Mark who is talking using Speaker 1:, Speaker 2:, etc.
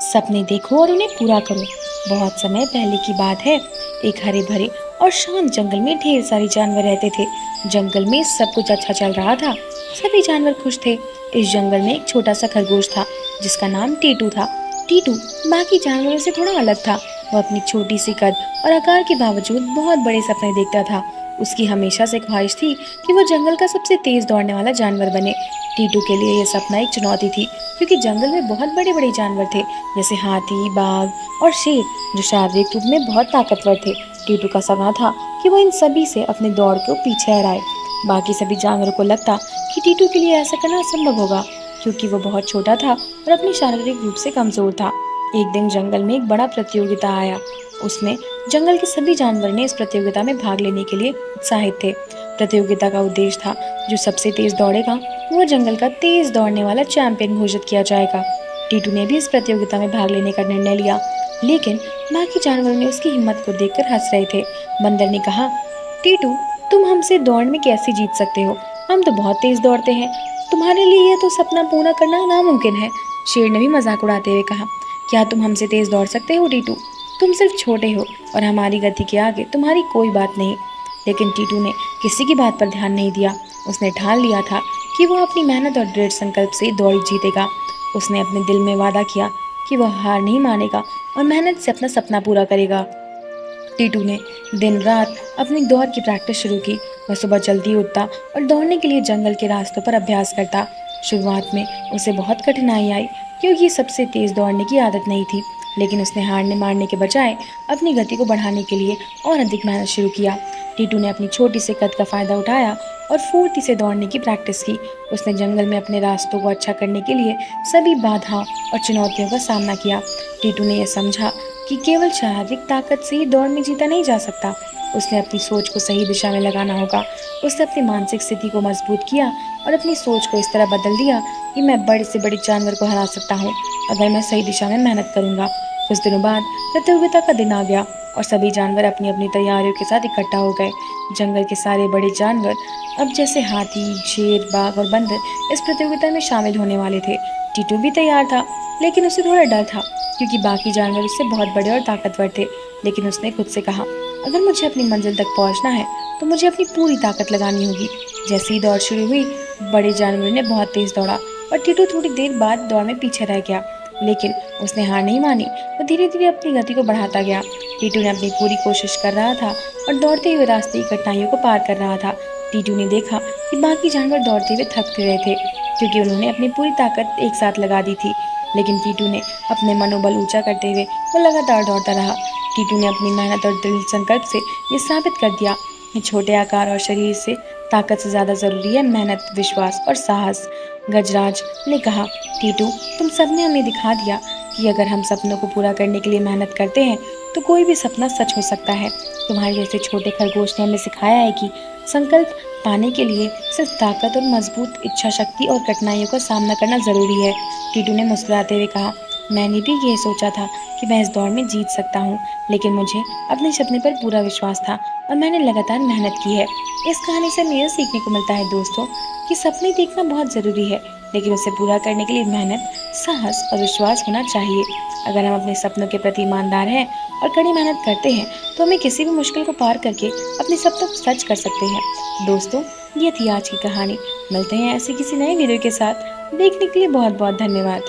Speaker 1: सपने देखो और उन्हें पूरा करो। बहुत समय पहले की बात है। एक हरे भरे और शांत जंगल में ढेर सारे जानवर रहते थे। जंगल में सब कुछ अच्छा चल रहा था। सभी जानवर खुश थे। इस जंगल में एक छोटा सा खरगोश था जिसका नाम टीटू था। टीटू बाकी जानवरों से थोड़ा अलग था। वो अपनी छोटी सी कद और आकार के बावजूद बहुत बड़े सपने देखता था। उसकी हमेशा से ख्वाहिश थी कि वो जंगल का सबसे तेज दौड़ने वाला जानवर बने। टीटू के लिए यह सपना एक चुनौती थी, क्योंकि जंगल में बहुत बड़े बड़े जानवर थे, जैसे हाथी, बाघ और शेर, जो शारीरिक रूप में बहुत ताकतवर थे। टीटू का सपना था कि वो इन सभी से अपने दौड़ को पीछे हराए। बाकी सभी जानवरों को लगता कि टीटू के लिए ऐसा करना असंभव होगा, क्योंकि वो बहुत छोटा था और अपनी शारीरिक रूप से कमजोर था। एक दिन जंगल में एक बड़ा प्रतियोगिता आया। उसमें जंगल के सभी जानवर ने इस प्रतियोगिता में भाग लेने के लिए उत्साहित थे। प्रतियोगिता का उद्देश्य था, जो सबसे तेज दौड़ेगा वो जंगल का तेज दौड़ने वाला चैंपियन घोषित किया जाएगा। टीटू ने भी इस प्रतियोगिता में भाग लेने का निर्णय लिया, लेकिन बाकी जानवरों ने उसकी हिम्मत को देखकर हंस रहे थे। बंदर ने कहा, टीटू, तुम हमसे दौड़ में कैसे जीत सकते हो? हम तो बहुत तेज दौड़ते हैं। तुम्हारे लिए यह तो सपना पूरा करना नामुमकिन है। शेर ने भी मजाक उड़ाते हुए कहा, क्या तुम हमसे तेज दौड़ सकते हो टीटू? तुम सिर्फ छोटे हो और हमारी गति के आगे तुम्हारी कोई बात नहीं। लेकिन टीटू ने किसी की बात पर ध्यान नहीं दिया। उसने ठान लिया था कि वो अपनी मेहनत और दृढ़ संकल्प से दौड़ जीतेगा। उसने अपने दिल में वादा किया कि वह हार नहीं मानेगा और मेहनत से अपना सपना पूरा करेगा। टीटू ने दिन रात अपनी दौड़ की प्रैक्टिस शुरू की। वह सुबह जल्दी उठता और दौड़ने के लिए जंगल के रास्तों पर अभ्यास करता। शुरुआत में उसे बहुत कठिनाई आई, क्योंकि सबसे तेज दौड़ने की आदत नहीं थी। लेकिन उसने हारने मारने के बजाय अपनी गति को बढ़ाने के लिए और अधिक मेहनत शुरू किया। टीटू ने अपनी छोटी सी कद का फायदा उठाया और फुर्ती से दौड़ने की प्रैक्टिस की। उसने जंगल में अपने रास्तों को अच्छा करने के लिए सभी बाधाओं और चुनौतियों का सामना किया। टीटू ने यह समझा कि केवल शारीरिक ताकत से ही दौड़ में जीता नहीं जा सकता। उसने अपनी सोच को सही दिशा में लगाना होगा। उसने अपनी मानसिक स्थिति को मजबूत किया और अपनी सोच को इस तरह बदल दिया कि मैं बड़े से बड़े जानवर को हरा सकता हूँ, अगर मैं सही दिशा में मेहनत करूंगा। कुछ दिनों बाद प्रतियोगिता का दिन आ गया और सभी जानवर अपनी अपनी तैयारियों के साथ इकट्ठा हो गए। जंगल के सारे बड़े जानवर, अब जैसे हाथी, शेर, बाघ और बंदर, इस प्रतियोगिता में शामिल होने वाले थे। टीटू भी तैयार था, लेकिन उसे थोड़ा डर था, क्योंकि बाकी जानवर उससे बहुत बड़े और ताकतवर थे। लेकिन उसने खुद से कहा, अगर मुझे अपनी मंजिल तक पहुंचना है तो मुझे अपनी पूरी ताकत लगानी होगी। जैसे ही दौड़ शुरू हुई, बड़े जानवरों ने बहुत तेज दौड़ा और टीटू थोड़ी देर बाद दौड़ में पीछे रह गया। लेकिन उसने हार नहीं मानी। वो धीरे धीरे अपनी गति को बढ़ाता गया। टीटू ने अपनी पूरी कोशिश कर रहा था और दौड़ते हुए रास्ते की कठिनाइयों को पार कर रहा था। टीटू ने देखा कि बाकी जानवर दौड़ते हुए थक रहे थे, क्योंकि उन्होंने अपनी पूरी ताकत एक साथ लगा दी थी। लेकिन टीटू ने अपने मनोबल ऊंचा करते हुए वो लगातार दौड़ता रहा। टीटू ने अपनी मेहनत और दृढ़ संकल्प से ये साबित कर दिया कि छोटे आकार और शरीर से ताकत से ज्यादा जरूरी है मेहनत, विश्वास और साहस। गजराज ने कहा, टीटू, तुम सबने हमें दिखा दिया कि अगर हम सपनों को पूरा करने के लिए मेहनत करते हैं तो कोई भी सपना सच हो सकता है। तुम्हारे जैसे छोटे खरगोश ने हमें सिखाया है कि संकल्प पाने के लिए सिर्फ ताकत और मजबूत इच्छा शक्ति और कठिनाइयों का सामना करना जरूरी है। टीटू ने मुस्कुराते हुए कहा, मैंने भी ये सोचा था कि मैं इस दौड़ में जीत सकता हूँ, लेकिन मुझे अपने सपने पर पूरा विश्वास था और मैंने लगातार मेहनत की है। इस कहानी से हमें यह सीखने को मिलता है दोस्तों, कि सपने देखना बहुत जरूरी है, लेकिन उसे पूरा करने के लिए मेहनत, साहस और विश्वास होना चाहिए। अगर हम अपने सपनों के प्रति ईमानदार हैं और कड़ी मेहनत करते हैं तो हमें किसी भी मुश्किल को पार करके अपने सपनों को सच कर सकते हैं। दोस्तों, ये थी आज की कहानी। मिलते हैं ऐसे किसी नए वीडियो के साथ। देखने के लिए बहुत बहुत धन्यवाद।